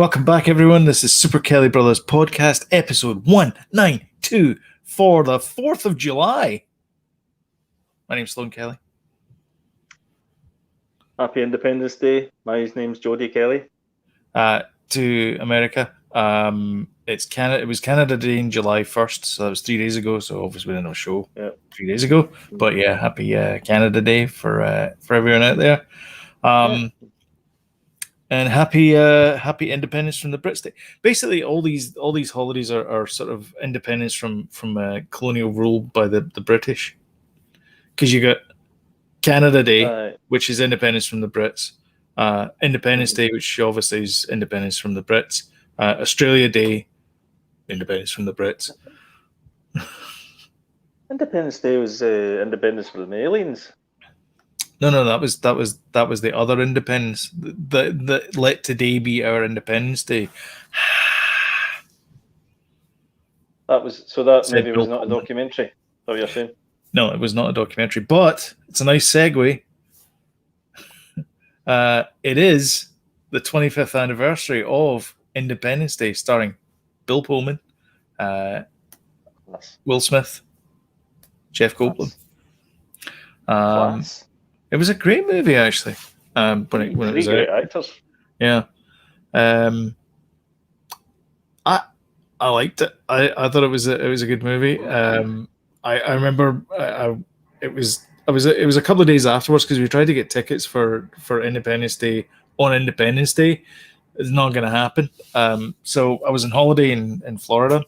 Welcome back, everyone. This is Super Kelly Brothers Podcast, episode 192 for the 4th of July. My name's Sloan Kelly. Happy Independence Day. My name's Jody Kelly. To America. It's Canada. It was Canada Day in July 1st, so that was 3 days ago. So obviously we didn't have a show 3 days ago. But yeah, happy Canada Day for everyone out there. And happy independence from the Brits Day. Basically, all these holidays are sort of independence from colonial rule by the British. Because you got Canada Day, which is independence from the Brits. Independence Day, which obviously is independence from the Brits. Australia Day, independence from the Brits. Independence Day was independence from the aliens. No, that was the other independence. The let today be our Independence Day. That maybe was not a documentary. Is that what you're saying? No, it was not a documentary, but it's a nice segue. It is the 25th anniversary of Independence Day, starring Bill Pullman, Will Smith, Jeff Goldblum. It was a great movie, actually. When it was great actors. Yeah. I liked it. I thought it was a good movie. I remember it was a couple of days afterwards because we tried to get tickets for Independence Day on Independence Day. It's not going to happen. So I was on holiday in Florida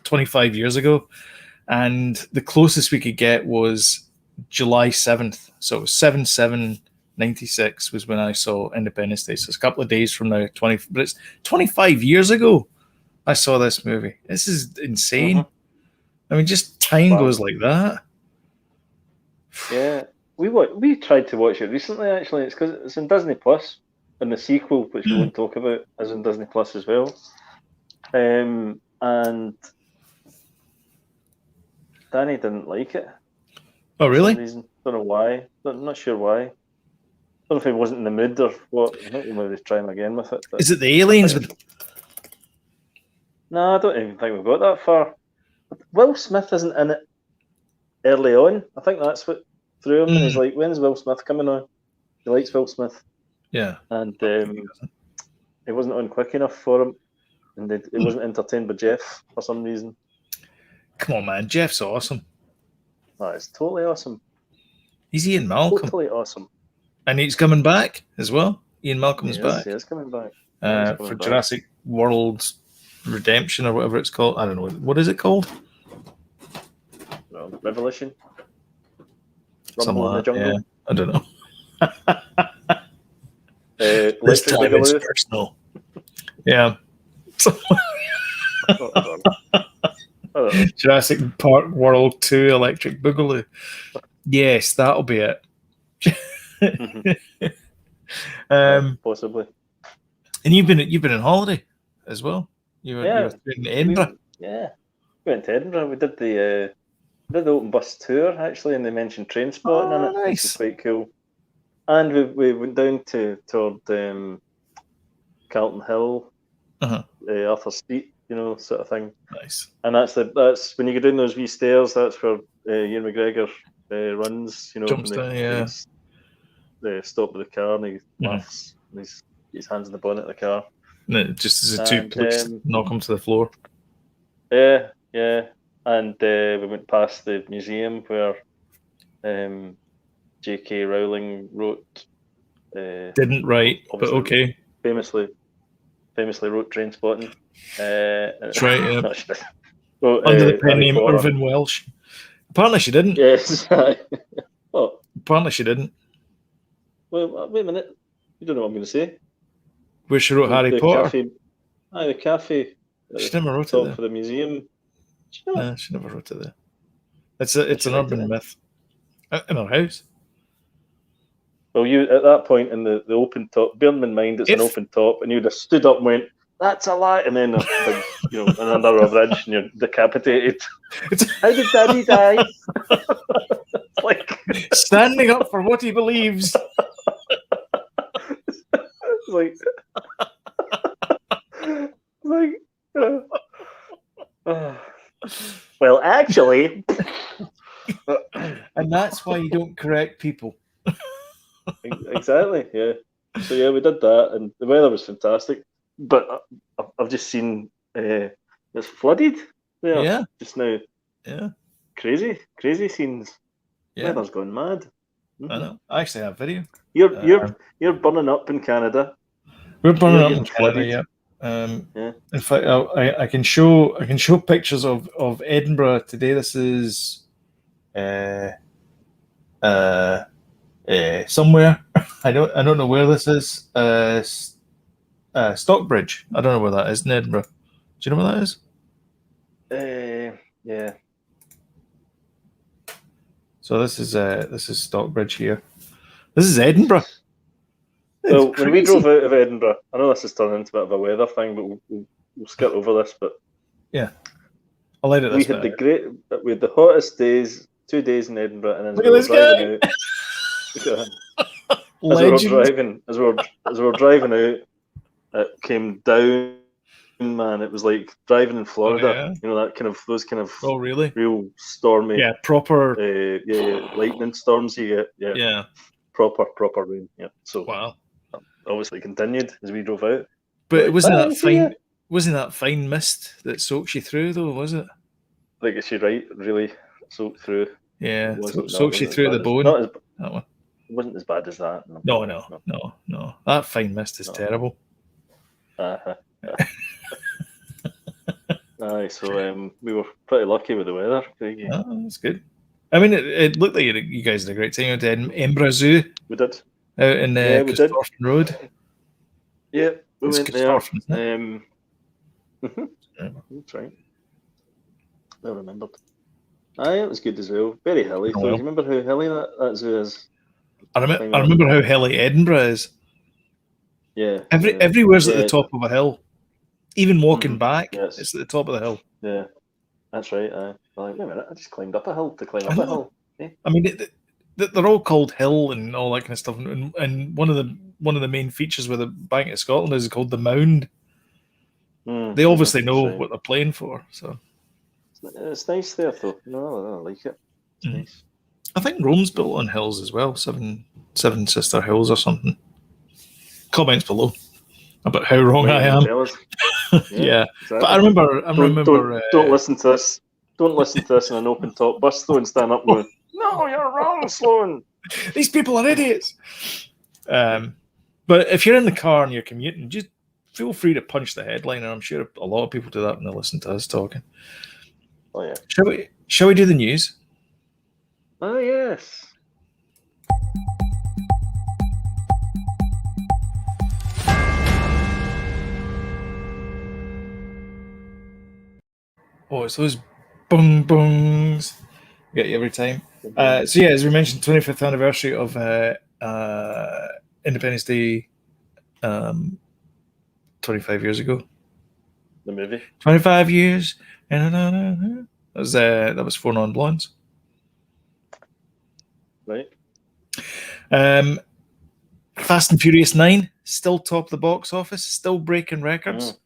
25 years ago, and the closest we could get was July 7th. So it was 7/7/96 was when I saw Independence Day. So it's a couple of days from now, but it's 25 years ago I saw this movie. This is insane. I mean, just time goes like that. Yeah. We tried to watch it recently, actually. It's because it's in Disney Plus, and the sequel, which we won't talk about, is in Disney Plus as well. And Danny didn't like it. Oh, really? Don't know why. I'm not sure why. Don't know if he wasn't in the mood or what. I think maybe he's trying again with it. Is it the aliens? No, I don't even think we've got that far. Will Smith isn't in it early on. I think that's what threw him. He's like, when's Will Smith coming on? He likes Will Smith. Yeah. And he wasn't on quick enough for him. And he wasn't entertained by Jeff for some reason. Come on, man. Jeff's awesome. That is totally awesome. He's Ian Malcolm. Totally awesome. And he's coming back as well. Ian Malcolm's back. He is coming back. For Jurassic World Redemption or whatever it's called. I don't know. What is it called? Well, Revolution. Rumble in the Jungle. Yeah, I don't know. This time it's personal. Yeah. Jurassic Park World 2 Electric Boogaloo. Yes, that'll be it. Possibly. And you've been on holiday as well. You were in Edinburgh. We went to Edinburgh. We did the open bus tour actually, and they mentioned train spotting in it. Nice. Which was quite cool. And we went down toward Carlton Hill, Arthur Street, sort of thing. Nice. And that's when you go down those wee stairs. That's where Ewan McGregor runs. Jumps down. They stop with the car and he laughs. And his hands in the bonnet of the car. And it just as the two police knock him to the floor. Yeah. And we went past the museum where J.K. Rowling wrote. Didn't write, but okay. Famously wrote Trainspotting. That's right. Yeah. So, under the pen name Irvine Welsh. Apparently, she didn't. Yes. What? Apparently, she didn't. Well, wait a minute. You don't know what I'm going to say. Where she wrote Harry Potter. The cafe. She never wrote it there. For the museum. No, she never wrote it there. It's an urban myth. In her house. Well, you at that point in the open top, bearing in mind it's an open top, and you'd have stood up and went, "That's a lie," and then under a bridge, and you're decapitated. How did Daddy die? Like standing up for what he believes. It's like actually. And that's why you don't correct people. Exactly, yeah. So yeah, we did that, and the weather was fantastic. But I've just seen it's flooded there Yeah, just now. yeah, Crazy scenes. yeah. Weather's gone mad. I know. I actually have video. You're Uh, you're burning up in Canada. we're burning You're up in getting Canada. flooded. Yeah. Yeah. In fact, I can show pictures of Edinburgh today. This is somewhere. I don't know where this is. Stockbridge. I don't know where that is in Edinburgh. Do you know where that is? Yeah. So this is Stockbridge here. This is Edinburgh. It's Well, when we crazy. drove out of Edinburgh, I know this is turning into a bit of a weather thing, but we'll skirt over this. But Yeah, I'll let it. we had we had the hottest days, 2 days in Edinburgh, and then Look we at were this driving guy. out. Look at him. Legend. As we were driving out, it came down. Man, it was like driving in Florida. Oh, yeah? You know, that kind of those kind of Oh, really? real stormy, Yeah, proper. lightning storms you get. Yeah, Yeah. proper rain. Yeah. So Wow. obviously continued as we drove out. But it wasn't Bye, that see ya. fine. Wasn't that fine mist that soaks you through, though? Was it? Like is she right? Really soaked through. Yeah, It wasn't- no, soaks it you wasn't through as the bad bone. Not as, That one. it wasn't as bad as that. No. That fine mist is No. terrible. Uh-huh. Aye, so we were pretty lucky with the weather, Craigie. Oh, that's good. I mean, it looked like you guys had a great time. You went to Edinburgh Zoo We did. out in Yeah, we did. Corstorphine Road. Yeah, we It's went there. Corstorphine, isn't That's right. Well remembered. Aye, it was good as well. Very hilly. Oh, So well. do you remember how hilly that zoo is? I remember how hilly Edinburgh is. Yeah. Everywhere's at Yeah. the top of a hill. Even walking Mhm. back, Yes. it's at the top of the hill. Yeah, that's right. Aye. I'm like, wait a minute, I just climbed up a hill to climb I up know. a hill. I mean, they're all called hill and all that kind of stuff. And one of the main features with the Bank of Scotland is called the Mound. They obviously know right. what they're playing for. So It's nice there, though. No, I like it. It's nice. I think Rome's built on hills as well. Seven Sister Hills or something. Comments below about how wrong I am. Tell us. Yeah, exactly. but I remember. Don't listen to this. Don't listen to this in an open top bus, though, and stand up and go, "No, you're wrong, Sloan." These people are idiots. But if you're in the car and you're commuting, just feel free to punch the headline. And I'm sure a lot of people do that when they listen to us talking. Oh yeah. Shall we do the news? Oh yes. Oh, it's those bung bungs. Get you every time. So yeah, as we mentioned, 25th anniversary of Independence Day, 25 years ago. The movie. 25 years. That was Four Non-Blondes. Right. Fast and Furious 9 still top the box office, still breaking records.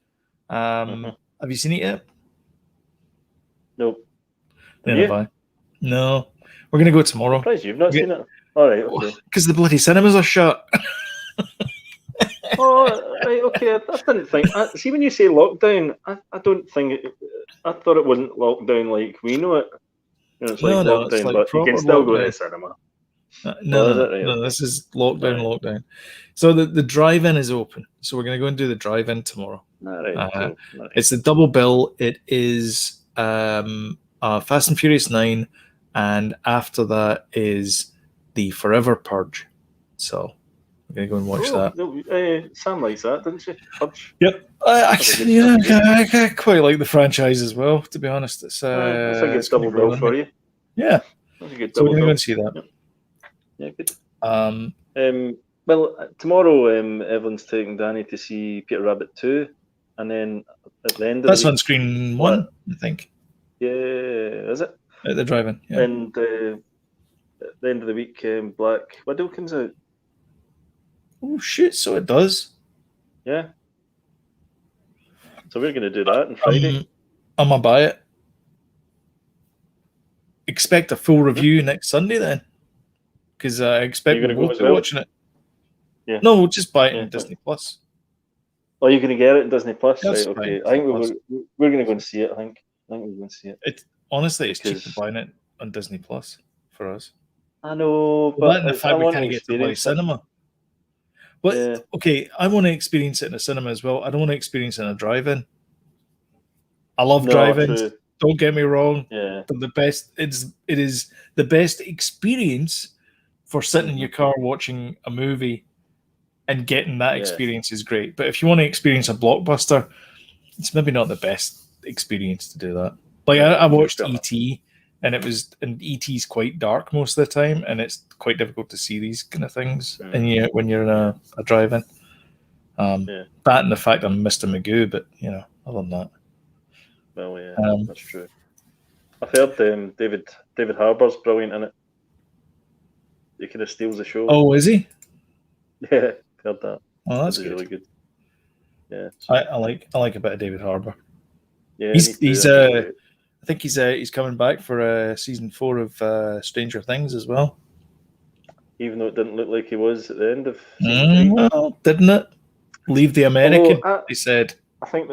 Have you seen it yet? Nope. Neither have I. No. We're going to go tomorrow. Surprised you've not seen it. All right, okay. Because the bloody cinemas are shut. Oh, right, okay. I didn't think. See, when you say lockdown, I don't think I thought it wasn't lockdown like we know it. You know, it's like lockdown, it's like but you can still go to the cinema. No, this is lockdown. So the drive-in is open. So we're going to go and do the drive-in tomorrow. Cool. It's a double bill. It is Fast and Furious 9, and after that is the Forever Purge. So we're going to go and watch that. Sam likes that, didn't she? Purge. Yep. I quite like the franchise as well, to be honest. It's that's a good double bill for you. Yeah. That's a good So double we're bill. going to go and see that. Yeah, good. Well, tomorrow Evelyn's taking Danny to see Peter Rabbit 2, and then at the end of that's the week, on screen 1, I think. Yeah, is it? At the drive-in. Yeah. And at the end of the week, Black Widow comes out. Oh shit! So it does. Yeah. So we're going to do that on Friday. I'm gonna buy it. expect a full review next Sunday then, because I expect You're we gonna go will as be well? watching it. Yeah. No, we'll just buy it Yeah. in Disney Plus. Oh, you're going to get it in Disney Plus, That's right? Okay. fine. I think we're going to go and see it. I think we're going to see it. Honestly, it's cheaper Because- buying it on Disney Plus for us. I know, Well, that but and the I fact we want can't to get to play experience it. cinema. But Yeah. okay, I want to experience it in a cinema as well. I don't want to experience it in a drive-in. I love No, drive-ins. true. Don't get me wrong. Yeah. But it is the best experience for sitting in your car watching a movie and getting that Yeah. experience is great. But if you want to experience a blockbuster, it's maybe not the best experience to do that. Like I watched E.T. and E.T.'s quite dark most of the time, and it's quite difficult to see these kind of things and when you're in a drive-in. That and the fact I'm Mr. Magoo, but other than that. Well, yeah, that's true. I've heard David Harbour's brilliant in it. He kind of steals the show. Oh, is he? Yeah, heard that. Oh, that's good. Really good. Yeah, I like a bit of David Harbour. Yeah, he's I think he's coming back for season 4 of Stranger Things as well. Even though it didn't look like he was at the end of season 3. Well, didn't it? Leave the American. They said. I think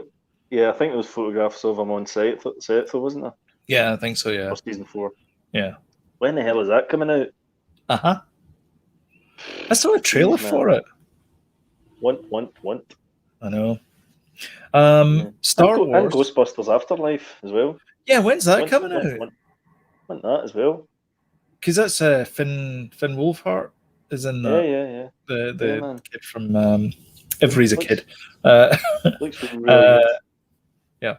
there was photographs of him on set, though, wasn't there? Yeah, I think so. Yeah. For season 4. Yeah. When the hell is that coming out? I saw a trailer for it. Want. I know. Star Wars and Ghostbusters Afterlife as well. Yeah, when's that coming out? Want that as well? Because that's Finn Wolfhard is in that. Yeah. The kid from Everybody's a Kid. Looks really good. Yeah.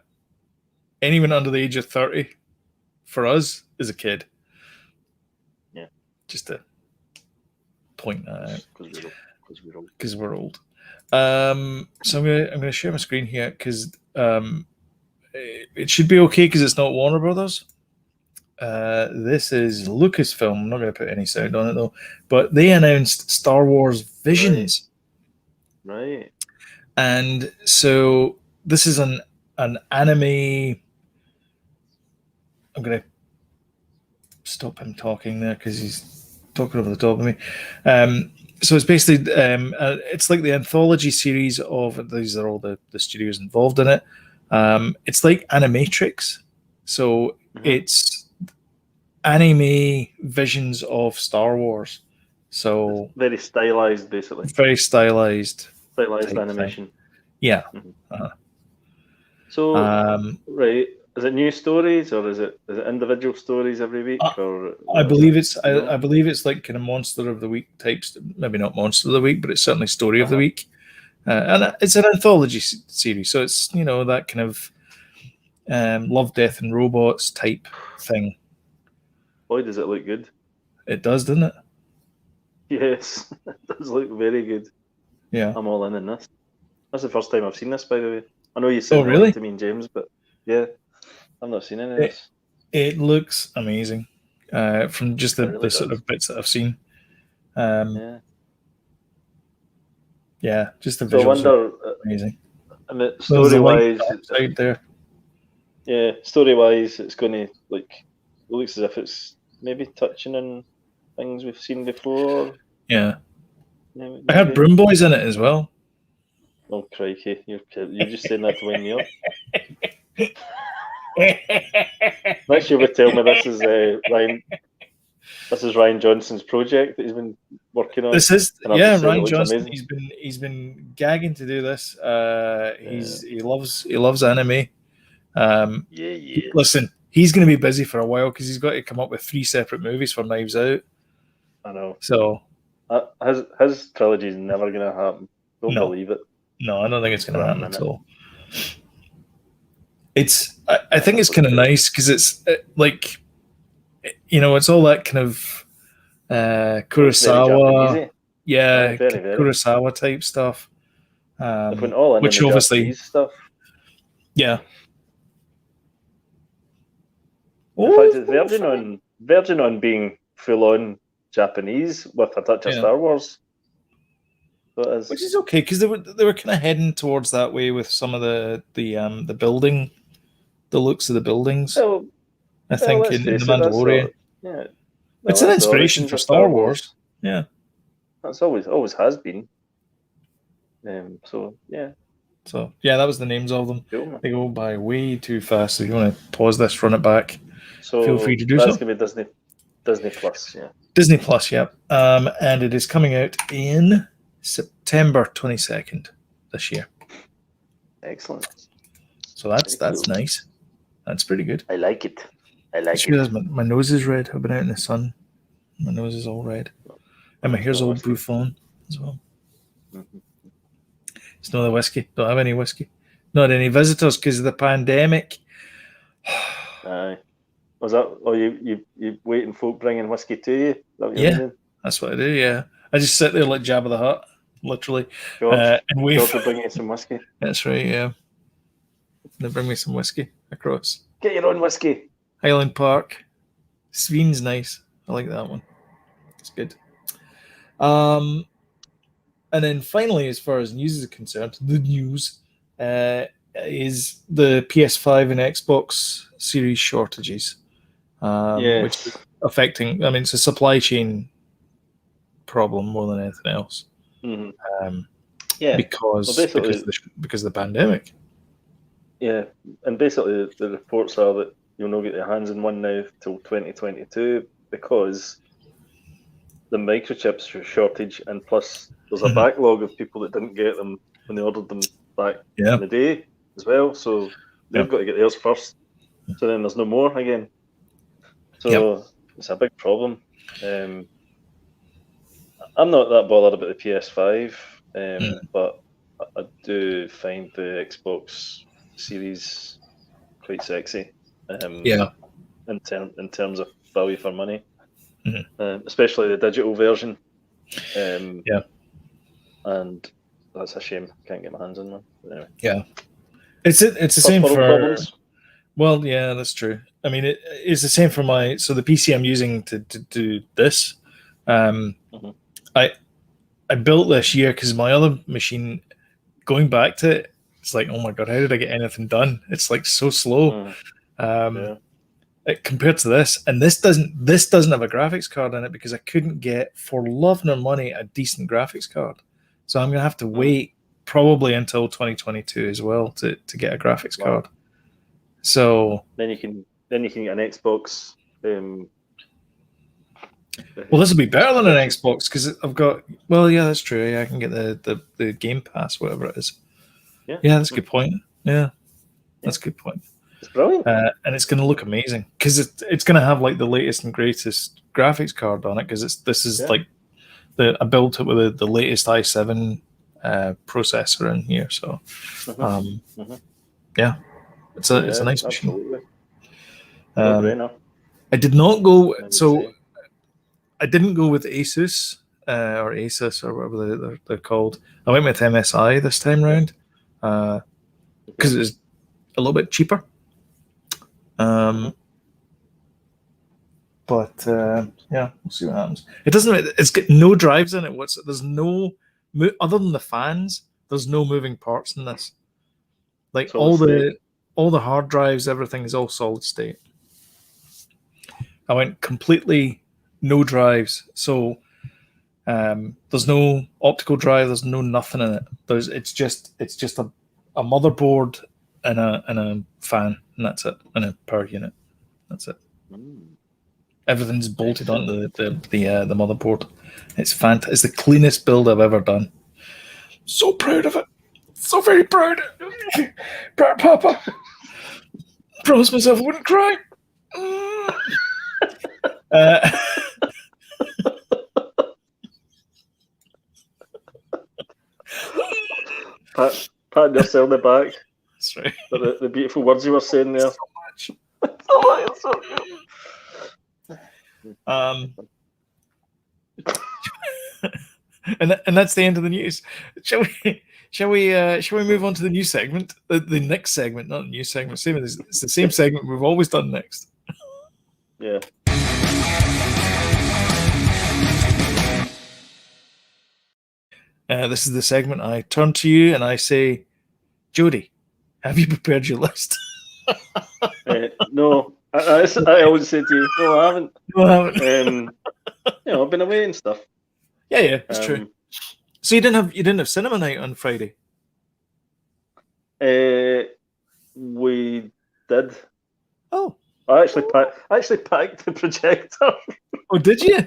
Anyone under the age of 30 for us is a kid. Yeah. Just to point that out. Because we're old. So I'm gonna share my screen here because it should be okay because it's not Warner Brothers. This is Lucasfilm. I'm not going to put any sound on it though, but they announced Star Wars Visions. Right. And so this is an anime. I'm going to stop him talking there because he's talking over the top of me. So it's basically it's like the anthology series of these are all the studios involved in it. It's like Animatrix, so it's anime visions of Star Wars. So it's very stylized, basically. Very stylized animation. Thing. Yeah. So right, is it new stories or is it individual stories every week? I believe it's I believe it's like kind of monster of the week types. Maybe not monster of the week, but it's certainly story of the week. And it's an anthology series, so it's that kind of love, death, and robots type thing. Boy, does it look good! It does, doesn't it? Yes, it does look very good. Yeah, I'm all in this. That's the first time I've seen this, by the way. I know you said really? To me and James, but yeah, I've not seen any of this. It looks amazing from just the sort of bits that I've seen. Yeah, just the visuals are amazing. And story-wise, out there. Yeah, story-wise, it's going to it looks as if it's maybe touching on things we've seen before. Yeah, I had Broom Boys in it as well. Oh crikey! You're just saying that to wind me up. Next you would tell me this is Ryan. This is Ryan Johnson's project that he's been working on. This is Ryan Johnson. He's been gagging to do this. He loves anime. Listen, he's going to be busy for a while because he's got to come up with 3 separate movies for Knives Out. I know. So his trilogy is never going to happen. Don't believe it. No, I don't think it's going to happen at all. I think it's kind of nice because it's like, it's all that kind of Kurosawa, very. Kurosawa type stuff. Which obviously stuff. Yeah. In fact, it's verging on being full on Japanese with a touch of Star Wars. Which is okay because they were kind of heading towards that way with some of the building, the looks of the buildings. Well, I think, let's in The face it, that's Mandalorian. yeah. It's an That's the inspiration origins for of Star Wars. Yeah. That's always has been. So yeah, So yeah, that was the names of them. cool, man. They go by way too fast. So if you want to pause this, run it back, feel free So to do that's so. gonna be Disney Plus, yeah. Disney Plus, yep. And it is coming out in September 22nd this year. Excellent. So that's Very cool. nice. That's pretty good. I like it. I I like just it. realized my nose is red. I've been out in the sun. My nose is all red. And my hair's all bouffant as well. Mhm. It's no other whiskey. Don't have any whiskey. Not any visitors because of the pandemic. Aye. Was that? Oh, you waiting folk bringing whiskey to you? Is that what you're Yeah. doing? That's what I do, yeah. I just sit there like Jabba the Hutt, literally. George, And wait. George will bring you some whiskey. That's right, yeah. They bring me some whiskey across. Get your own whiskey. Highland Park. Sveen's nice. I like that one. It's good. And then finally, as far as news is concerned, the news is the PS5 and Xbox Series shortages, which is affecting. I mean, it's a supply chain problem more than anything else. Mm-hmm. Because of the pandemic. Yeah, and basically the reports are that you'll not get your hands on one now till 2022 because the microchips shortage, and plus there's a backlog of people that didn't get them when they ordered them back in the day as well. So they've got to get theirs first. So then there's no more again. So it's a big problem. I'm not that bothered about the PS5, but I do find the Xbox Series quite sexy. In terms of value for money, especially the digital version. And that's a shame. Can't get my hands on one. Anyway. Yeah, it's the same for. Problems. Well, yeah, that's true. I mean, it's the same for the PC I'm using to do this. I built this year because my other machine, going back to it, it's like, oh my god, how did I get anything done? It's like so slow. Compared to this, and this doesn't have a graphics card in it because I couldn't get, for love nor money, a decent graphics card. So I'm gonna have to wait probably until 2022 as well to get a graphics card. So then you can get an Xbox. Well, this will be better than an Xbox because I've got. Well, yeah, that's true. Yeah, I can get the Game Pass, whatever it is. Yeah, that's a good point. Yeah, that's a good point. It's brilliant, and it's going to look amazing because it's going to have like the latest and greatest graphics card on it because this is like I built it with the latest i7 processor in here. So, yeah, it's a nice machine. I did not go. So I didn't go with Asus or Asus or whatever they're called. I went with MSI this time round because it's a little bit cheaper. But yeah, we'll see what happens. It's got no drives in it. There's no other than the fans. There's no moving parts in this. Like all the hard drives, everything is all solid state. I went completely no drives. So there's no optical drive. There's no nothing in it. It's just a motherboard and a fan, and that's it, and a power unit. That's it. Everything's bolted onto the motherboard. It's fantastic. It's the cleanest build I've ever done. So proud of it. So very proud. Proud Papa. Promised myself I wouldn't cry. Patting yourself on the back. That's right. The beautiful words you were saying there. So much. And that's the end of the news. Shall we move on to the new segment? The next segment, not the new segment. It's the same segment we've always done next. Yeah. This is the segment I turn to you and I say, Jody, have you prepared your list? No, I always say to you, no, I haven't. No, I haven't. I've been away and stuff. Yeah, it's true. So you didn't have cinema night on Friday? We did. Oh, I actually packed the projector. Oh, did you?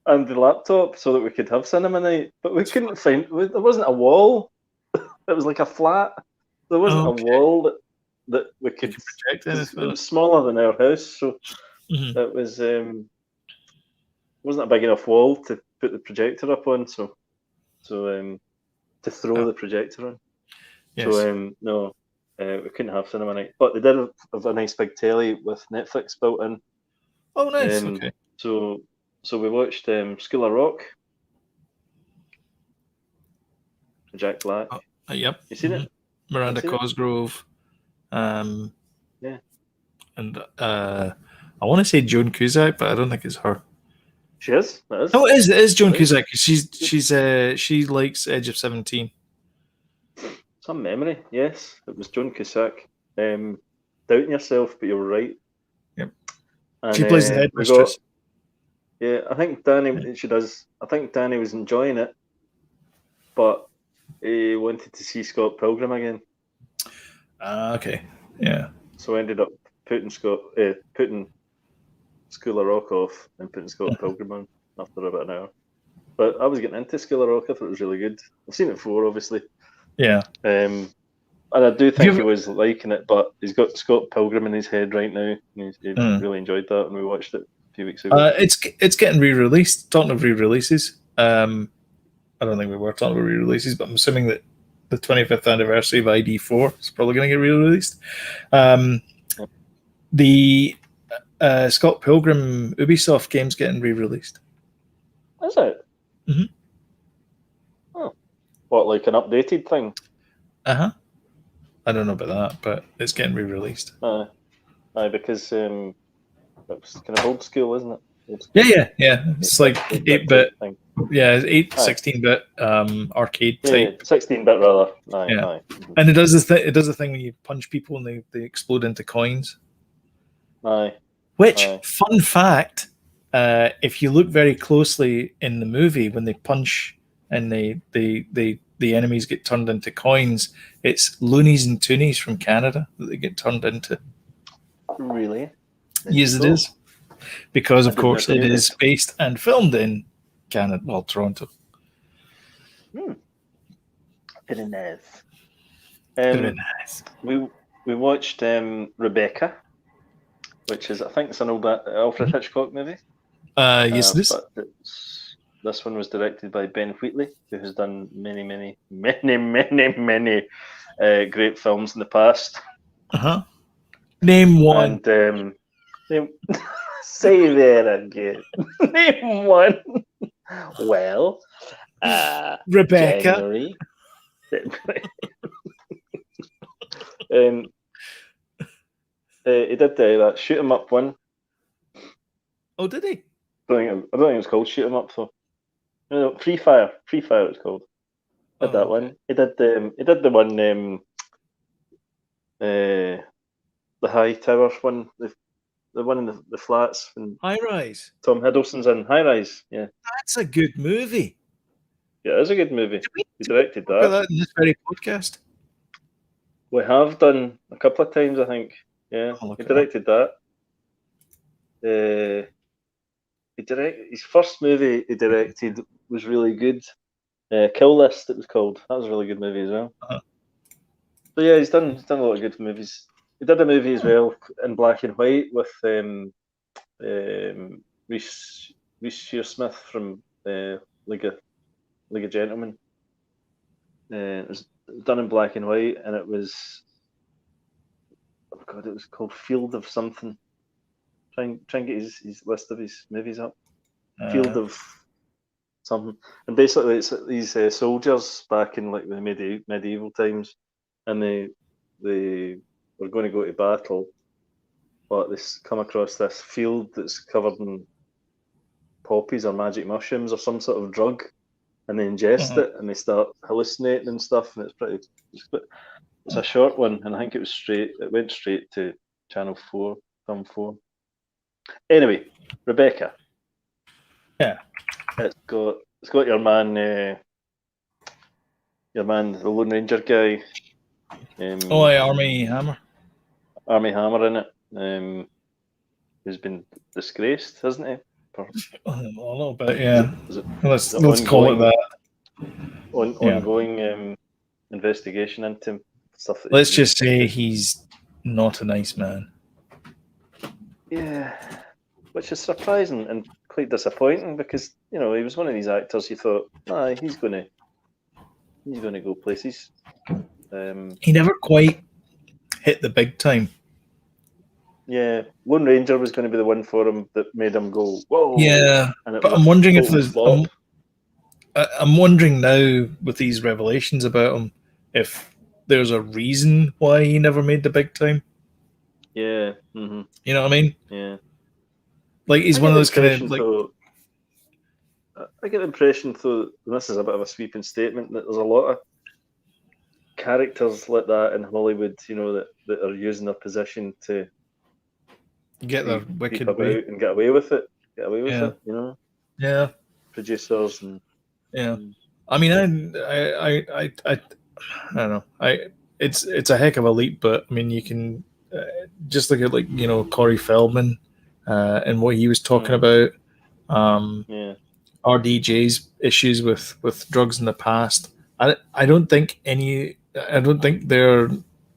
And the laptop so that we could have cinema night, but we couldn't find. There wasn't a wall. It was like a flat. There wasn't a wall that we could project anything. It was smaller than our house, so Mm-hmm. it was wasn't a big enough wall to put the projector up on. So to throw the projector on. Yes. So no, we couldn't have cinema night, but they did have a nice big telly with Netflix built in. Oh, nice. Okay. So we watched School of Rock. Jack Black. Yep. You seen it? Miranda Cosgrove. Yeah. And I want to say Joan Cusack, but I don't think it's her. She is. That is. Oh, it is Joan Cusack. She likes Edge of 17. Some memory. Yes, it was Joan Cusack. Doubting yourself, but you were right. Yep. And, she plays the headmistress. Yeah, I think Danny. She does. I think Danny was enjoying it, but he wanted to see Scott Pilgrim again. Okay. Yeah. So I ended up putting School of Rock off and putting Scott Pilgrim on after about an hour. But I was getting into School of Rock. I thought it was really good. I've seen it before, obviously. Yeah. And I do think he was liking it, but he's got Scott Pilgrim in his head right now. And he really enjoyed that, and we watched it a few weeks ago. It's getting re-released. Talking of re-releases, I don't think we were talking about re-releases, but I'm assuming that the 25th anniversary of ID4 is probably going to get re-released. The Scott Pilgrim Ubisoft game's getting re-released. Is it? Mm-hmm. Oh. What, like an updated thing? Uh-huh. I don't know about that, but it's getting re-released. Because it was kind of old school, isn't it? Yeah. It's like 8-bit. Yeah, 16-bit arcade type. 16-bit rather. Aye. And it does the thing when you punch people and they explode into coins. Aye. Which, fun fact, if you look very closely in the movie, when they punch and the enemies get turned into coins, it's loonies and toonies from Canada that they get turned into. Really? Yes, it is. Because, of course, it is based and filmed in Canada, well, Toronto. Very nice. Very nice. We watched Rebecca, which is, I think it's an old Alfred Hitchcock movie. Yes, it is. But this one was directed by Ben Wheatley, who has done many great films in the past. Name one. And say that again. Name one. Well, Rebecca. January. He did that Shoot 'em Up one. Oh, did he? I don't think it's called Shoot 'em Up though. No, Free Fire. Free Fire it's called. Did that one. He did the one the High Tower one, the one in the flats. High Rise. Tom Hiddleston's in High Rise. Yeah. That's a good movie. Yeah, it is a good movie. He directed that. In this very podcast. We have done a couple of times, I think. Yeah, he directed that. His first movie he directed was really good. Kill List, it was called. That was a really good movie as well. So yeah, he's done a lot of good movies. He did a movie as well in black and white with Reece Shearsmith from League of Gentlemen. It was done in black and white, and it was it was called Field of something. Try and get his list of his movies up. Field of something, and basically it's these soldiers back in like the medieval times, and they were going to go to battle, but they come across this field that's covered in poppies or magic mushrooms or some sort of drug, and they ingest it and they start hallucinating and stuff, and it's a short one, and I think it went straight to Channel 4. Film 4. Anyway, Rebecca. Yeah. It's got your man, the Lone Ranger guy. Army Hammer. Army Hammer in it. Who's been disgraced, hasn't he? A little bit, yeah. Let's call it that. Ongoing investigation into him. Stuff. Let's just say he's not a nice man. Yeah, which is surprising and quite disappointing because he was one of these actors you thought, he's gonna go places. He never quite hit the big time. Yeah, Lone Ranger was going to be the one for him that made him go, whoa. Yeah, but I'm wondering if there's. I'm wondering now with these revelations about him if there's a reason why he never made the big time. Yeah. Mm-hmm. You know what I mean? Yeah. Like he's one of those kind of like. I get the impression, though, and this is a bit of a sweeping statement, that there's a lot of characters like that in Hollywood, that are using their position to get their wicked way and get away with it. Yeah. Producers and I mean, I don't know. It's a heck of a leap, but I mean, you can just look at Corey Feldman and what he was talking about. RDJ's issues with drugs in the past. I don't think they're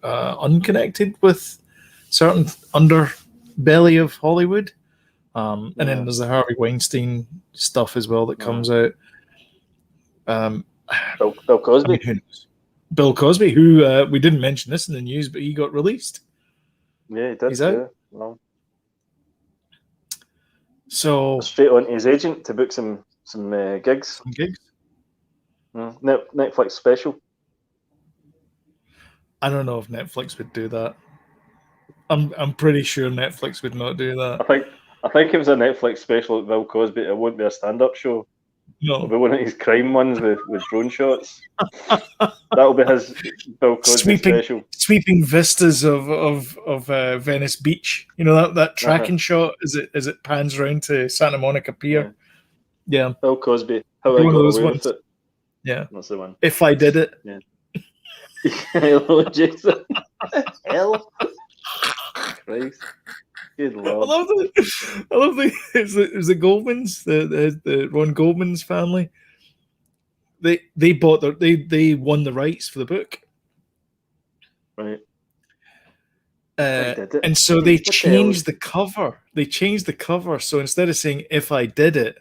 unconnected with certain underbelly of Hollywood. And then there's the Harvey Weinstein stuff as well that comes out. Bill Cosby. Who knows? Bill Cosby, who we didn't mention this in the news, but he got released. Yeah, he did. He's out. Yeah. No. So straight on to his agent to book some gigs. Some gigs. Netflix special. I don't know if Netflix would do that. I'm pretty sure Netflix would not do that. I think if it was a Netflix special at Bill Cosby, it wouldn't be a stand-up show. No. It'll be one of these crime ones with drone shots. That'll be his Bill Cosby special. Sweeping vistas of Venice Beach. That tracking shot as it pans around to Santa Monica Pier. Yeah. Bill Cosby. How I got away with it. Yeah. That's the one. If I did it. Yeah. Hello, Jason. Hell. Christ. Good Lord. I love the it was the Goldmans, the Ron Goldman's family. They bought they won the rights for the book. Right. And so they changed the cover. They changed the cover. So instead of saying "if I did it,"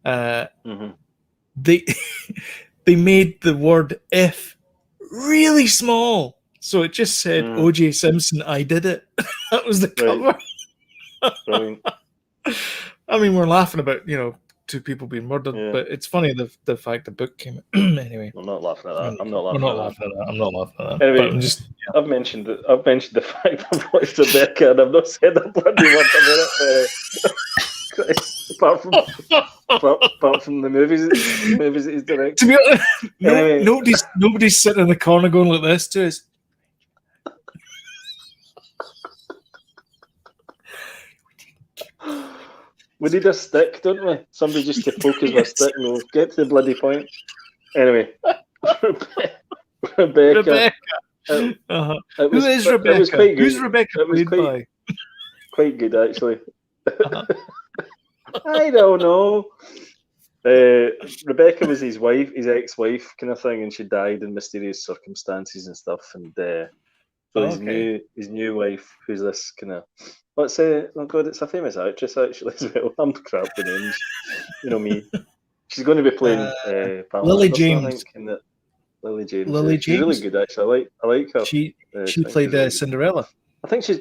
they made the word "if" really small. So it just said O.J. Simpson, I did it. That was the cover. Right. I mean, we're laughing about, two people being murdered, but it's funny the fact the book came anyway. I'm not laughing at that. I'm not laughing at that. Anyway, but just, I've mentioned the fact I've watched Rebecca and I've not said a bloody word about it. apart from the movies that he's directed. To be honest, nobody's sitting in the corner going like this to us. We need a stick, don't we? Somebody just to poke us with a stick and we'll get to the bloody point. Anyway, Rebecca. Who is Rebecca? It was quite good. Who's Rebecca played by? Quite good, actually. I don't know. Rebecca was his wife, his ex-wife kind of thing, and she died in mysterious circumstances and stuff. And so his new wife, who's this kind of, let's say, oh god, it's a famous actress actually as well. I'm crap with names, me. She's going to be playing Lily James. I think, Lily James. Lily She's James. really good actually. I like her. She played Cinderella. I think she's.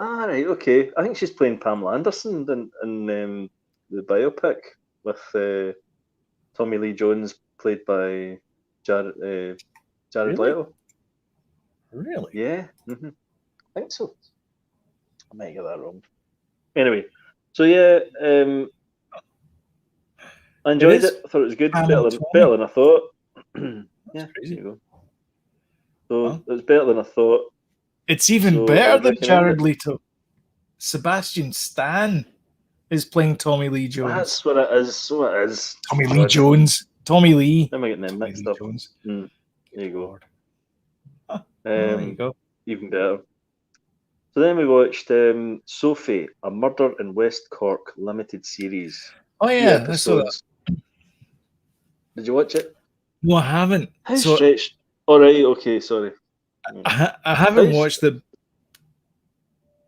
Right, okay. I think she's playing Pamela Anderson in the biopic with Tommy Lee Jones, played by Jared Leto. Really? Yeah. Mm-hmm. I think so. I might get that wrong. Anyway, so yeah, I enjoyed it. I thought it was good. Better than I thought. Yeah, crazy. there you go. So it was better than I thought. It's even So I better would than recommend Jared it. Leto. Sebastian Stan is playing Tommy Lee Jones. That's what it is. So it is. Tommy Lee God. Jones. Tommy Lee. Am I getting them Tommy mixed Lee up? Jones. There you go. Lord. Huh. There you Um, go. even better. So then we watched Sophie, a Murder in West Cork limited series. Oh 3 yeah, I saw that. episodes. Did you watch it? No, I haven't. How So stretched? All right, okay, sorry. I haven't How watched it,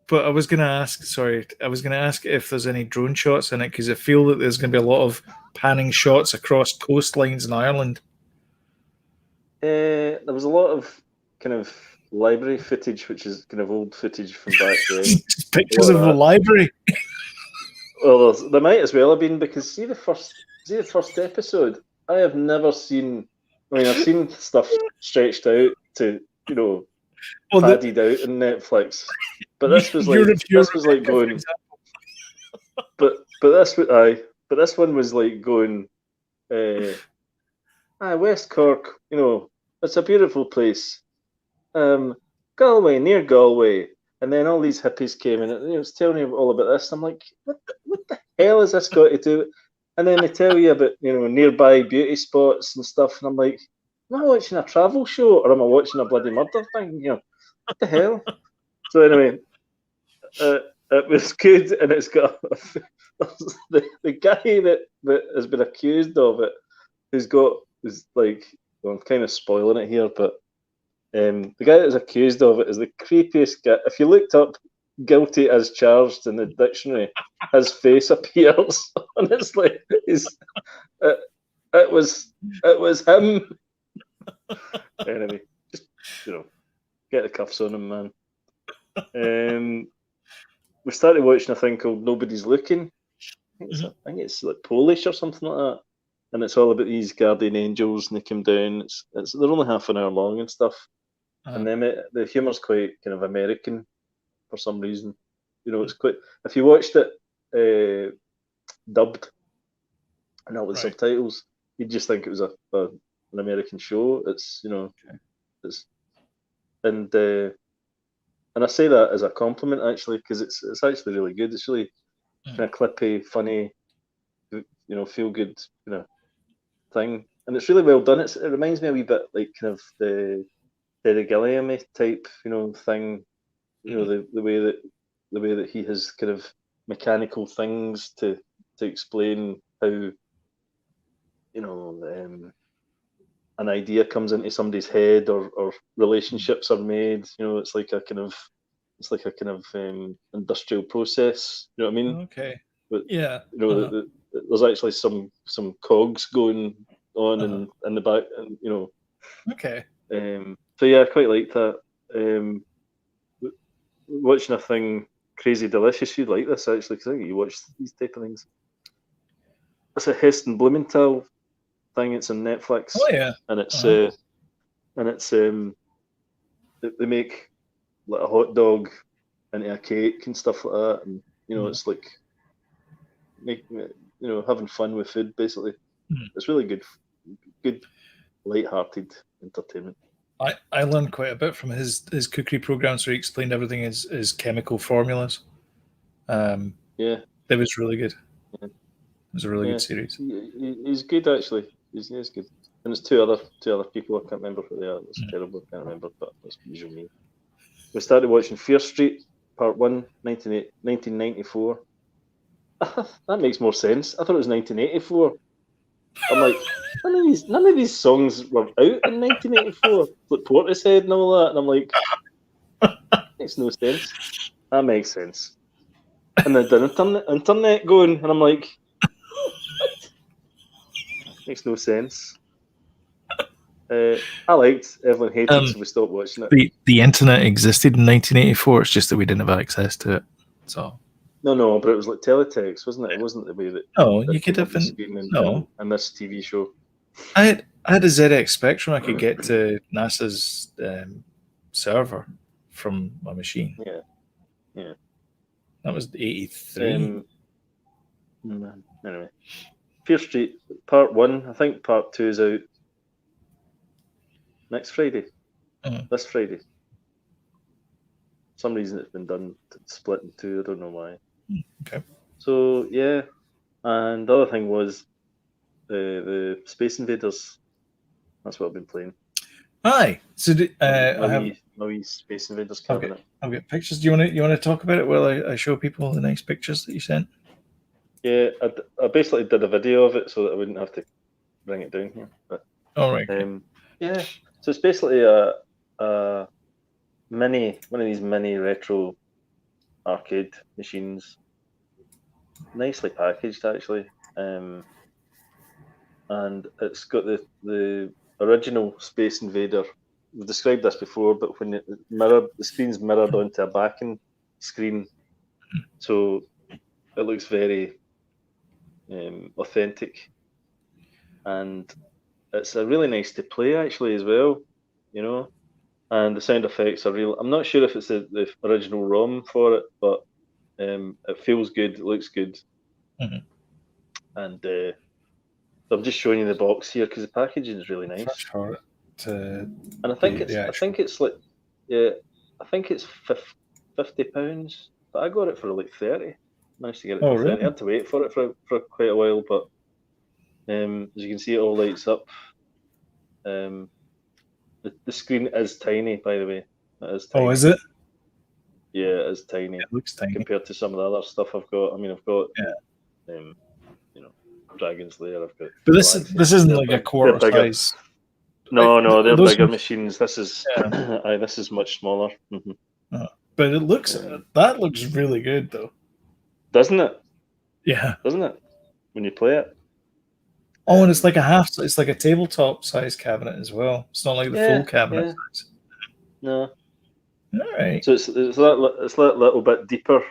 but I was going to ask. Sorry, I was going to ask if there's any drone shots in it because I feel that there's going to be a lot of panning shots across coastlines in Ireland. There was a lot of kind of library footage, which is kind of old footage from back then. Just pictures A lot of of the that. library. Well, there might as well have been because see the first episode. I have never seen. I mean, I've seen stuff stretched out to Well, padded out in Netflix, but this was your like review, this was like Rebecca, for going. example. But this one was like going. West Cork. It's a beautiful place. Galway, near Galway. And then all these hippies came in and it's telling you all about this. I'm like, what the hell has this got to do? And then they tell you about, nearby beauty spots and stuff. And I'm like, am I watching a travel show or am I watching a bloody murder thing? What the hell? So anyway, it was good and it's got the guy that has been accused of it is like, well, I'm kind of spoiling it here, but the guy that's accused of it is the creepiest guy. If you looked up "guilty as charged" in the dictionary, his face appears, and it's like it was him. Anyway, just get the cuffs on him, man. We started watching a thing called "Nobody's Looking." I think it's like Polish or something like that, and it's all about these guardian angels, and they come down. They're only half an hour long and stuff. And then the humour's quite kind of American for some reason. It's quite. If you watched it dubbed and not with subtitles, you'd just think it was an American show. It's it's and I say that as a compliment actually because it's actually really good. It's really kind of clippy, funny, feel good thing, and it's really well done. It reminds me a wee bit like kind of the Terry Gilliam type, thing. The way that he has kind of mechanical things to explain how an idea comes into somebody's head or relationships are made. It's like a kind of industrial process. You know what I mean? Okay. But yeah. There's actually some cogs going on in the back, and Okay. So yeah, I quite like that. Watching a thing crazy delicious, you'd like this actually because I think you watch these type of things. It's a Heston Blumenthal thing. It's on Netflix. Oh yeah. And it's they make like a hot dog into a cake and stuff like that, and it's like having fun with food basically. It's really good light-hearted entertainment. I learned quite a bit from his cookery programs where he explained everything as chemical formulas. Yeah, that was really good. Yeah. It was a really good series. He's good actually. He's good. And there's two other people. I can't remember who they are. It's terrible. I can't remember, but that's usually me. We started watching Fear Street Part 1, 1994. That makes more sense. I thought it was 1984. I'm like, none of these songs were out in 1984. Like Portishead and all that. And I'm like, makes no sense. That makes sense. And then the internet going, and I'm like, what? Makes no sense. I liked Evelyn hated, so we stopped watching it. The internet existed in 1984. It's just that we didn't have access to it. So no, but it was like teletext, wasn't it? It wasn't the way that. No, you could have. In this TV show. I had a ZX Spectrum. I could get to NASA's server from my machine. Yeah. That was 83. Anyway, Fear Street Part 1. I think Part 2 is out next Friday. This Friday. some reason it's been done split in two. I don't know why. Okay. So yeah, and the other thing was the Space Invaders. That's what I've been playing. Aye. So My wee Space Invaders cabinet. I've got pictures. Do you want to talk about it while I show people the nice pictures that you sent? Yeah, I basically did a video of it so that I wouldn't have to bring it down here. But All right. yeah, so it's basically a mini, one of these mini retro arcade machines, nicely packaged actually, and it's got the original Space Invader. We've described this before, but when the screen's mirrored onto a backing screen, so it looks very authentic, and it's a really nice to play actually as well, you know. And the sound effects are real. I'm not sure if it's the original ROM for it, but it feels good. It looks good, and so I'm just showing you the box here because the packaging is really nice. And I think it's like, yeah, I think it's £50, but I got it for like 30. Managed to get it for 30. Really? I had to wait for it for quite a while, but as you can see, it all lights up. The screen is tiny, by the way. It is tiny. Oh, is it? Yeah, it is tiny. It looks tiny compared to some of the other stuff I've got. I mean, I've got, Dragon's Lair. I've got. But this isn't like a quarter size. No, they're bigger machines. This is, this is much smaller. Mm-hmm. But it looks that looks really good though, doesn't it? Yeah, doesn't it? When you play it. Oh, and it's like a tabletop size cabinet as well. It's not like the full cabinet size. No. All right. So it's that little bit deeper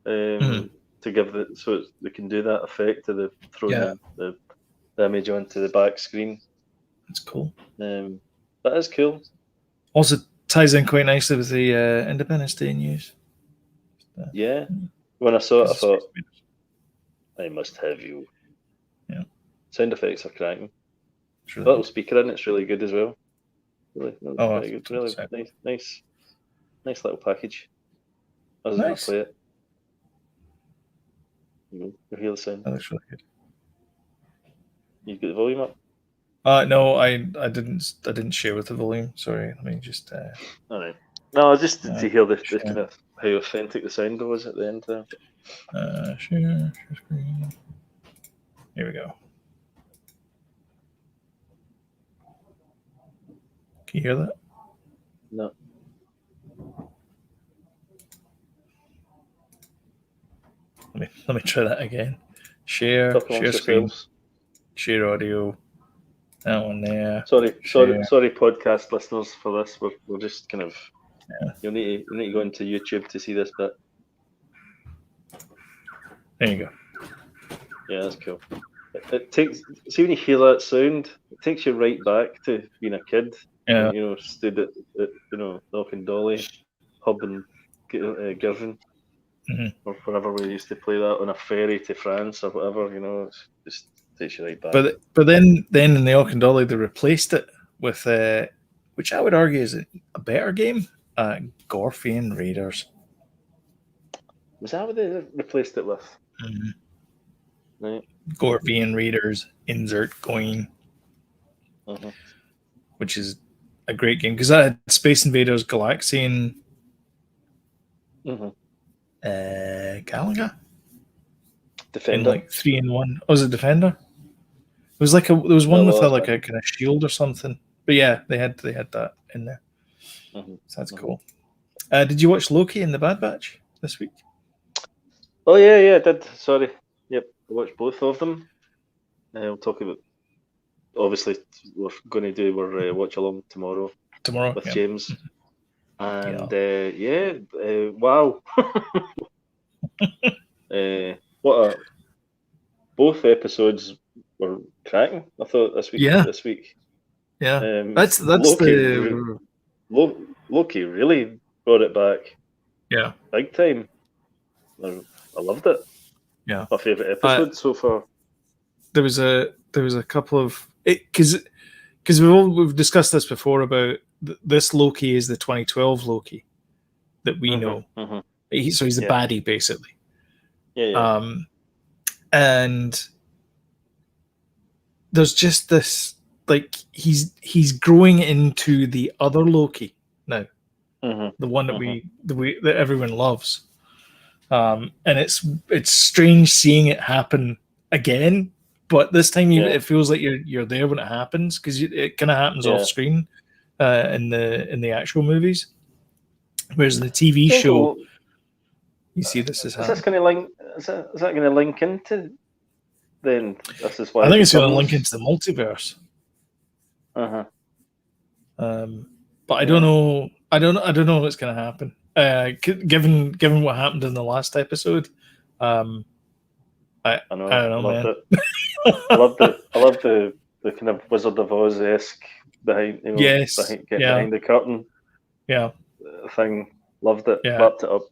to give so they can do that effect of the throwing the image onto the back screen. That's cool. That is cool. Also ties in quite nicely with the Independence Day news. Yeah. When I saw it, I thought, I must have you. Yeah. Sound effects are cracking. Really little speaker in it's really good as well. Really good. Really nice little package. I was going to play it. You hear the sound. That looks really good. You got the volume up? No, I didn't share with the volume. Sorry, let me just. All right. No, just to hear the kind of how authentic the sound was at the end there. Share screen. Here we go. Can you hear that? No. Let me try that again. Share screen. Share audio. That one there. Sorry, podcast listeners for this. We're just kind of. Yeah. You'll need to go into YouTube to see this bit. There you go. Yeah, that's cool. It takes. See when you hear that sound, it takes you right back to being a kid. Yeah. And, stood at Knockandolly Hub in Girvan. Or wherever we used to play that on a ferry to France or whatever, it just takes you right back. But then in the Auchendolly they replaced it with which I would argue is a better game, Gorfian Raiders. Was that what they replaced it with? Right. Gorfian Raiders, insert coin, which is a great game because I had Space Invaders Galaxian. Galaga? Defender. In like 3-in-1. Oh, was it Defender? It was there was one with a kind of shield or something. But yeah, they had that in there. So that's cool. Did you watch Loki and the Bad Batch this week? Oh yeah, I did. Sorry. Yep, I watched both of them. We'll talk about. Obviously, we're going to do our watch along tomorrow with James. And wow. Both episodes were cracking. I thought this week. Yeah, that's Loki really brought it back. Yeah, big time. I loved it. Yeah, my favorite episode so far. There was a couple of because we've discussed this before about this Loki is the 2012 Loki. that we know. Mm-hmm. So he's the baddie, basically. Yeah. And there's just this, like, he's growing into the other Loki now, the one that everyone loves. And it's strange seeing it happen again, but this time it feels like you're there when it happens, because it kind of happens off screen in the actual movies, whereas in the TV show you see this is happening. This going to link? Is that going to link into? Then this is why I think it's going to link into the multiverse. But I don't know. I don't know what's going to happen. Given what happened in the last episode, I don't know, man. I loved it. I loved the kind of Wizard of Oz-esque behind the curtain. Yeah. Thing. Loved it. Yeah. Wrapped it up.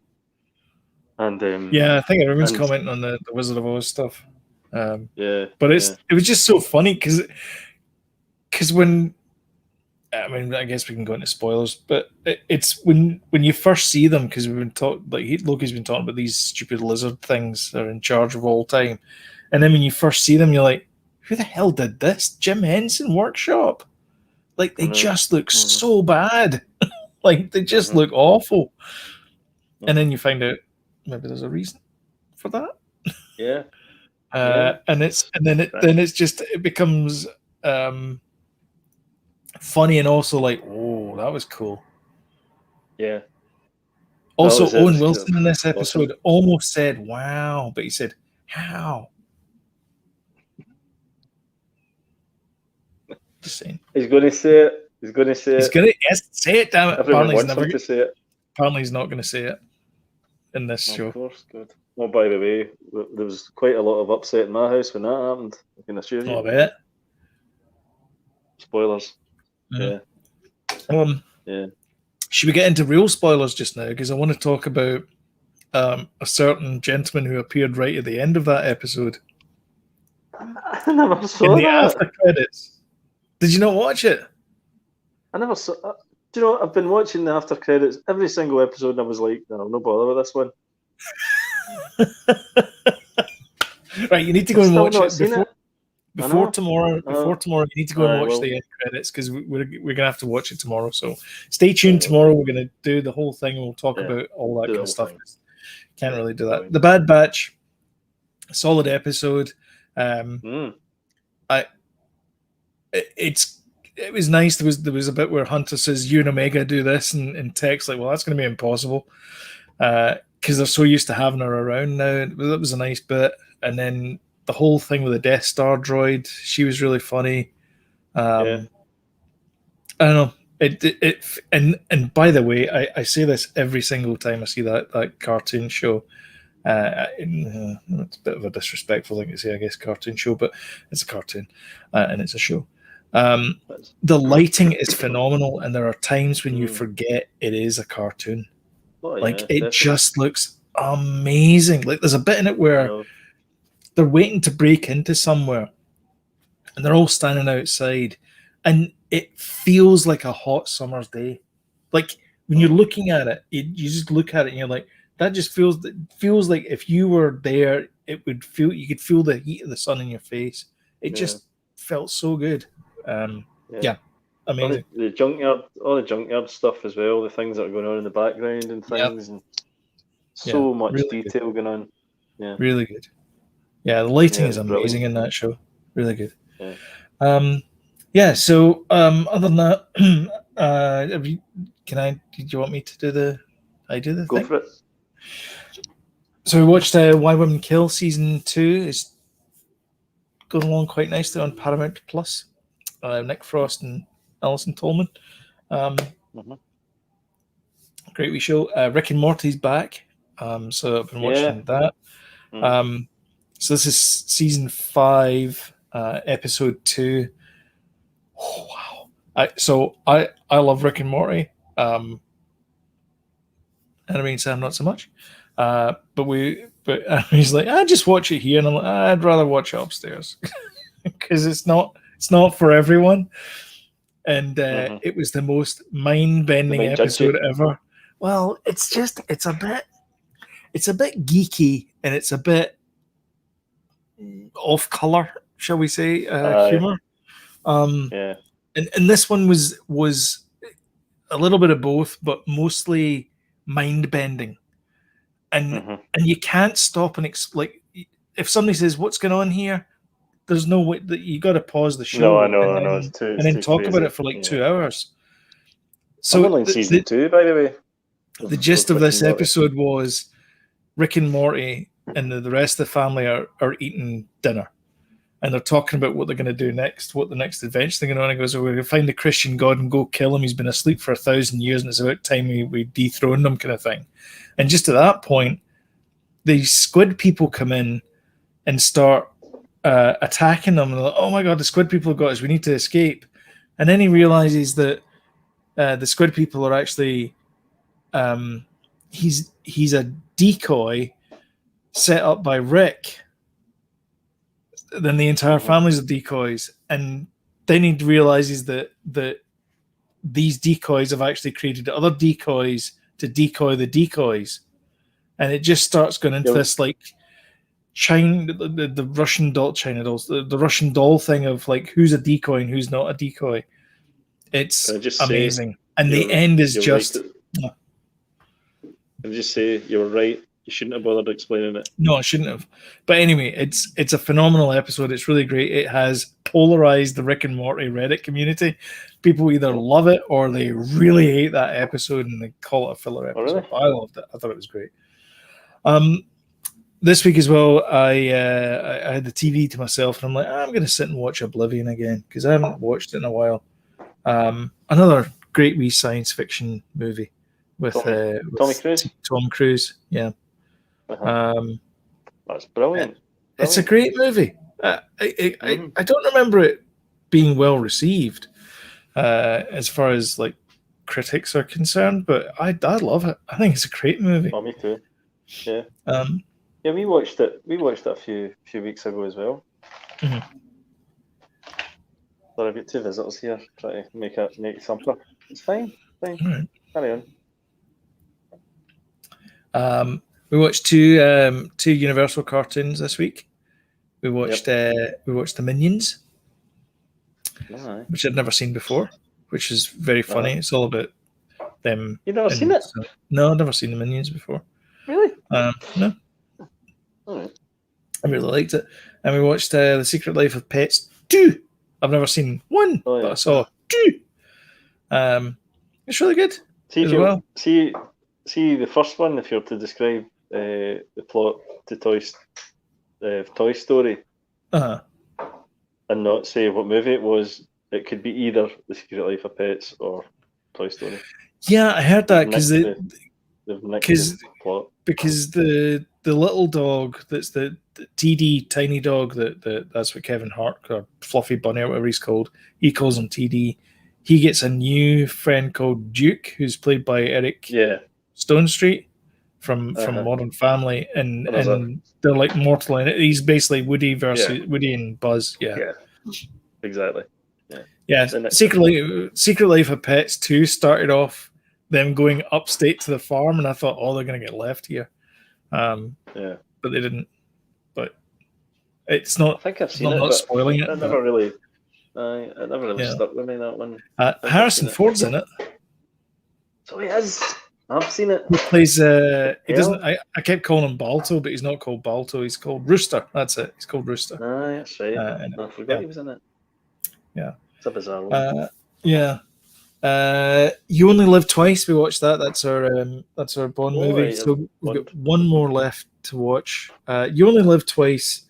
And I think everyone's commenting on the Wizard of Oz stuff. But it was just so funny because when, I mean, I guess we can go into spoilers, but it's when you first see them, because we've been Loki's been talking about these stupid lizard things that are in charge of all time, and then when you first see them, you're like, who the hell did this? Jim Henson Workshop? Like, they just look so bad. Like, they just look awful. And then you find out maybe there's a reason for that. Yeah. And it becomes funny, and also like, oh, that was cool. Yeah. Also, Owen Wilson in this episode almost said "wow," but he said "how." Just saying. He's going to say it. He's going to say say it. Damn it! Everyone wants him to say it. Apparently, he's not going to say it in this show. Of course, good. Oh, by the way, there was quite a lot of upset in my house when that happened. I can assure you. Oh, I bet. Spoilers. Yeah. Should we get into real spoilers just now? Because I want to talk about a certain gentleman who appeared right at the end of that episode. I never saw in the after credits. Did you not watch it? I never saw. Do you know? I've been watching the after credits every single episode, and I was like, "No, no bother with this one." Right, you need to go and watch it before tomorrow. Before tomorrow, you need to go and watch the end credits, because we're gonna have to watch it tomorrow. So stay tuned. Tomorrow we're gonna do the whole thing, and we'll talk about all that kind of stuff. Can't really do that. The Bad Batch, solid episode. It was nice. There was a bit where Hunter says, "You and Omega do this," and Tech's like, "Well, that's going to be impossible," because they're so used to having her around now. That was a nice bit. And then the whole thing with the Death Star droid, she was really funny. I don't know. And by the way, I say this every single time I see that cartoon show. It's a bit of a disrespectful thing to say, I guess, cartoon show, but it's a cartoon and it's a show. The lighting is phenomenal, and there are times when you forget it is a cartoon. It just looks amazing. Like, there's a bit in it where they're waiting to break into somewhere, and they're all standing outside, and it feels like a hot summer's day. Like, when you're looking at it, you just look at it and you're like, that just feels like if you were there, you could feel the heat of the sun in your face. It just felt so good. Amazing. All the junkyard stuff as well, the things that are going on in the background and things, and so much really detail going on. Yeah, really good. Yeah, the lighting is amazing in that show. Really good. So other than that, do you want me to do the thing? Go for it. So we watched Why Women Kill season 2. It's going along quite nicely on Paramount Plus. Nick Frost and Alison Tolman. Great wee show. Rick and Morty's back. So I've been watching that. So this is season 5, episode 2. Oh, wow. I love Rick and Morty. Anime Sam not so much. But he's like, I just watch it here, and I'm like, I'd rather watch it upstairs because it's not for everyone. And it was the most mind-bending episode ever, Well, it's a bit geeky and it's a bit off color, shall we say, humor. Yeah. And this one was a little bit of both, but mostly mind bending. And you can't stop and like if somebody says what's going on here, there's no way that you got to pause the show. No, I know. It's then talk crazy. about it for like 2 hours. So I'm only in season 2, by the way. The gist of this episode was Rick and Morty and the rest of the family are eating dinner. And they're talking about what they're going to do next, what the next adventure they're going on. And goes, we're going to find the Christian God and go kill him. He's been asleep for 1,000 years and it's about time we dethrone him, kind of thing. And just at that point, the squid people come in and start attacking them. And they're like, oh my God, the squid people have got us. We need to escape. And then he realizes that the squid people are actually he's a decoy set up by Rick. Then the entire family's of decoys, and then he realizes that these decoys have actually created other decoys to decoy the decoys, and it just starts going into this like China, the Russian doll, China dolls, the Russian doll thing of like who's a decoy and who's not a decoy. It's amazing, and the end is just. Right. Can I just say you were right? You shouldn't have bothered explaining it. No, I shouldn't have. But anyway, it's a phenomenal episode. It's really great. It has polarized the Rick and Morty Reddit community. People either love it or they really hate that episode and they call it a filler episode. Oh, really? I loved it. I thought it was great. This week as well, I had the TV to myself and I'm like, I'm going to sit and watch Oblivion again because I haven't watched it in a while. Another great wee science fiction movie with Tom Cruise. Yeah. That's brilliant. It's a great movie. I don't remember it being well received as far as like critics are concerned, but I love it. I think it's a great movie. Oh, me too. Yeah. Yeah, we watched it. We watched it a few weeks ago as well. Mm-hmm. But I've got 2 visitors here trying to make something. It's fine. Right. Carry on. We watched two Universal cartoons this week. We watched The Minions, which I'd never seen before, which is very funny. It's all about them. You've never seen it? No, I've never seen The Minions before. Really? No. All right. I really liked it. And we watched The Secret Life of Pets 2. I've never seen 1, but I saw 2. It's really good. See the first one, if you're to describe the plot to Toy Story, and not say what movie it was, it could be either The Secret Life of Pets or Toy Story. Yeah, I heard that because the little dog that's the TD tiny dog that's what Kevin Hart or Fluffy Bunny or whatever he's called. He calls him TD. He gets a new friend called Duke, who's played by Eric Stone Street from Modern Family, and they're like mortal in it. He's basically Woody versus Woody and Buzz. Yeah, exactly. Yeah. Secret Life of Pets 2 started off them going upstate to the farm, and I thought, they're going to get left here. But they didn't. But it's not. I think I've seen it. Not spoiling it. It never really stuck with me, that one. Harrison Ford's in it. So he is. I've seen it. He plays. He doesn't. I kept calling him Balto, but he's not called Balto. He's called Rooster. That's it. He's called Rooster. That's right. I forgot he was in it. Yeah. It's a bizarre one. You Only Live Twice. We watched that. That's our Bond movie. Right. So we've got one more left to watch. You Only Live Twice.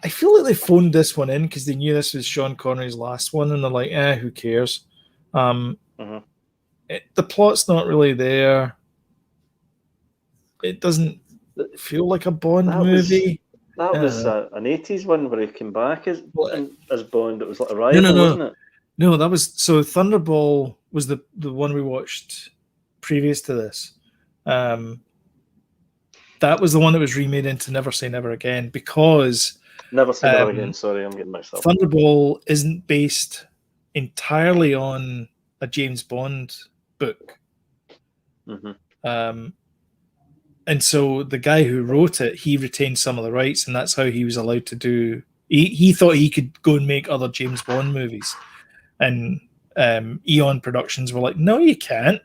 I feel like they phoned this one in because they knew this was Sean Connery's last one, and they're like, who cares? The plot's not really there. It doesn't feel like a Bond movie. That was an 80s one where he came back as Bond. It was like a rival, wasn't it? No, that was Thunderball was the one we watched previous to this. That was the one that was remade into Never Say Never Again because Never Say Never Again. Sorry, I'm getting mixed up. Thunderball isn't based entirely on a James Bond book. Um, and so the guy who wrote it, he retained some of the rights, and that's how he was allowed to do. He thought he could go and make other James Bond movies, and Eon Productions were like, "No, you can't.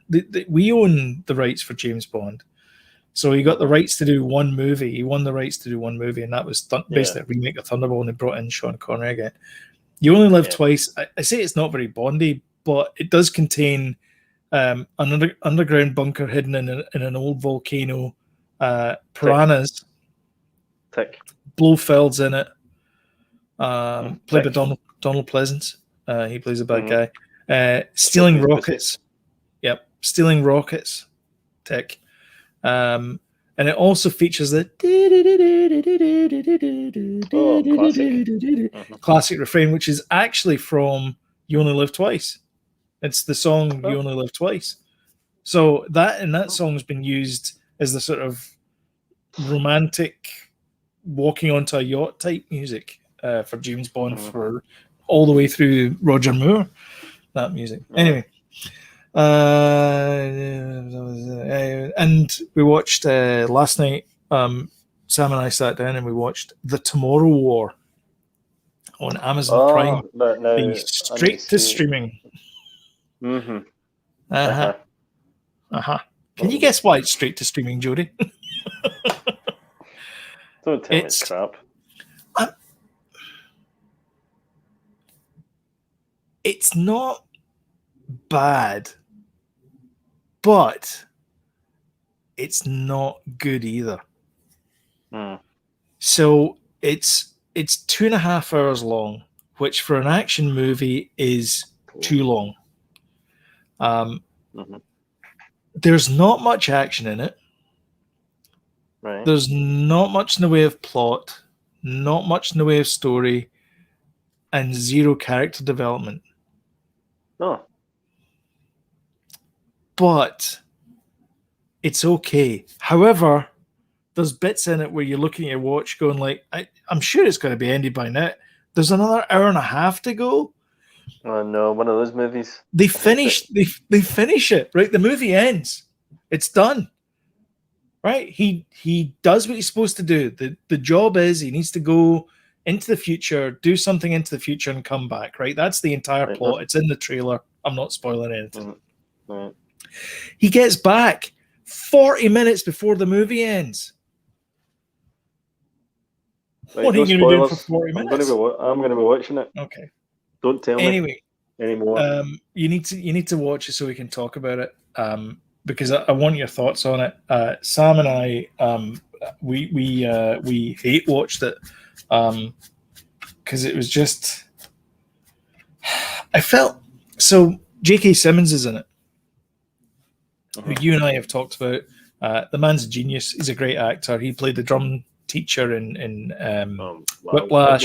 We own the rights for James Bond." So he got the rights to do one movie. He won the rights to do one movie, and that was basically a remake of Thunderball, and they brought in Sean Connery again. You Only Live Twice. I say it's not very Bondy, but it does contain an underground bunker hidden in an old volcano, piranhas, Blofeld's in it, played by Donald Pleasance. He plays a bad guy. Stealing rockets. Yep, stealing rockets. Tick. And it also features the classic refrain, which is actually from You Only Live Twice. It's the song You Only Live Twice. So that song's been used as the sort of romantic walking onto a yacht type music for James Bond for all the way through Roger Moore. That music. Anyway. And we watched last night. Sam and I sat down and we watched The Tomorrow War on Amazon Prime. Straight to streaming. Can you guess why it's straight to streaming, Jody? Don't tell me it's crap. It's not bad, but it's not good either. So it's 2.5 hours long, which for an action movie is too long. There's not much action in it. Right. There's not much in the way of plot, not much in the way of story, and zero character development. No. But it's okay. However, there's bits in it where you're looking at your watch going like, I'm sure it's going to be ended by now. There's another hour and a half to go. Oh no, one of those movies. They finish it, right? The movie ends. It's done. Right? He does what he's supposed to do. The job is he needs to go into the future, do something into the future and come back, right? That's the entire plot. It's in the trailer. I'm not spoiling anything. Right. He gets back 40 minutes before the movie ends. Right, what are you going to be doing for 40 minutes? I'm going to be watching it. Okay. Don't tell me anymore. You need to watch it so we can talk about it. Because I want your thoughts on it. Sam and I, we hate watched it because it was just. I felt so. J.K. Simmons is in it, who you and I have talked about. The man's a genius. He's a great actor. He played the drum teacher in Whiplash.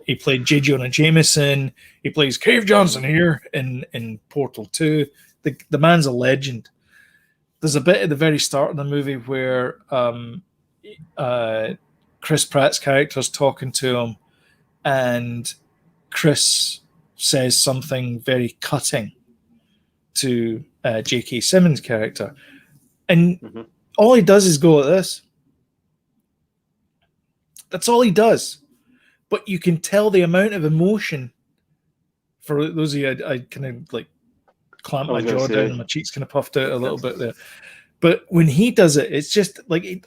He played J. Jonah Jameson. He plays Cave Johnson here in Portal 2. The man's a legend. There's a bit at the very start of the movie where Chris Pratt's character's talking to him, and Chris says something very cutting to J.K. Simmons' character. And all he does is go like this. That's all he does. But you can tell the amount of emotion. For those of you, I kind of like clamp my jaw down and my cheeks kind of puffed out a little bit there. But when he does it, it's just like you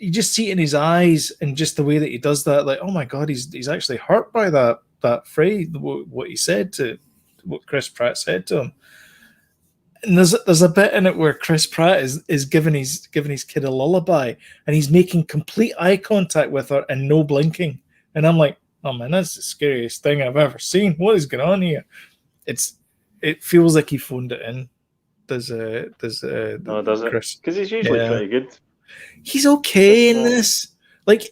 just see it in his eyes and just the way that he does that. Like, oh my God, he's actually hurt by that phrase, what he said to what Chris Pratt said to him. And there's a bit in it where Chris Pratt is giving his kid a lullaby, and he's making complete eye contact with her and no blinking. And I'm like, oh man, that's the scariest thing I've ever seen. What is going on here? It feels like he phoned it in. Does it? Because he's usually pretty good. He's okay in this. Like,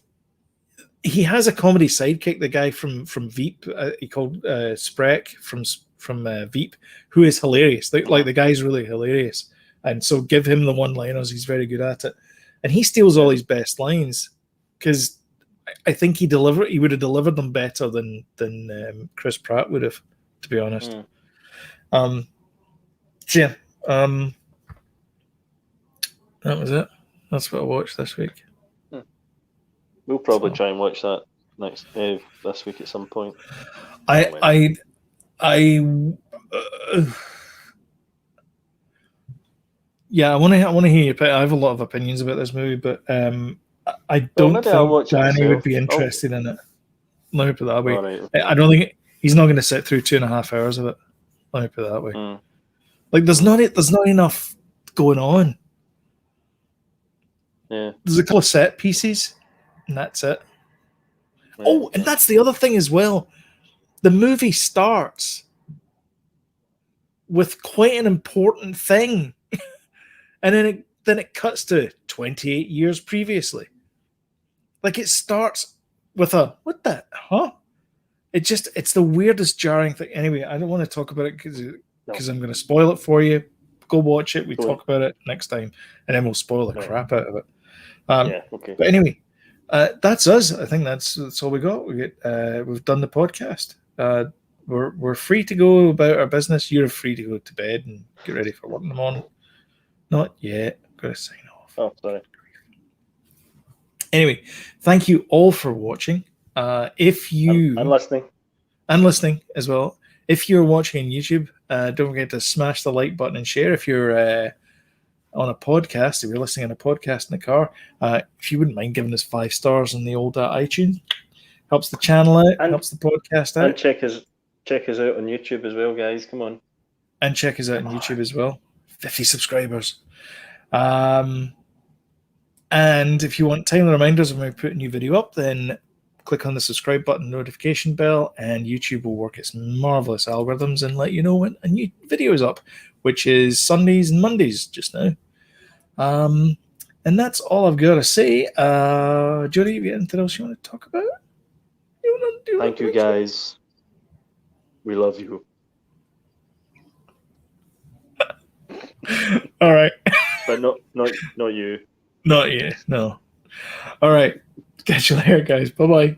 he has a comedy sidekick, the guy from Veep. He called Sprek from Veep, who is hilarious. Like the guy's really hilarious, and so give him the one-liners. He's very good at it, and he steals all his best lines because I think he would have delivered them better than Chris Pratt would have, to be honest. that was it. That's what I watched this week. We'll probably So- try and watch that this week at some point. I yeah, I want to hear you. I have a lot of opinions about this movie, but I don't maybe I'll think watch it Danny would myself. be interested in it. Let me put it that way. All right, okay. I don't think he's not going to sit through 2.5 hours of it. Let me put it that way. Mm. Like, there's not enough going on. Yeah. There's a couple of set pieces, and that's it. Yeah. Oh, and that's the other thing as well. The movie starts with quite an important thing, and then it cuts to 28 years previously. Like, it starts with a what the huh? It's the weirdest jarring thing. Anyway, I don't want to talk about it because I'm going to spoil it for you. Go watch it. We talk about it next time, and then we'll spoil the crap out of it. Yeah. Okay. But anyway, that's us. I think that's all we got. We've done the podcast. We're free to go about our business. You're free to go to bed and get ready for work in the morning. Not yet. I'm gonna sign off. Oh, sorry. Anyway, thank you all for watching. If you I'm listening and listening as well. If you're watching on YouTube, don't forget to smash the like button and share. If you're on a podcast, if you're listening on a podcast in the car, if you wouldn't mind giving us 5 stars on the old iTunes, helps the channel out, helps the podcast out. And check us out on YouTube as well, guys. Come on. And check us out on YouTube as well. 50 subscribers. And if you want timely reminders when we put a new video up, then click on the subscribe button, notification bell, and YouTube will work its marvelous algorithms and let you know when a new video is up, which is Sundays and Mondays just now. And that's all I've got to say. Jody, have you got anything else you want to talk about? Thank you, guys. We love you. All right. But not you. Not you. No. All right. Catch you later, guys. Bye-bye.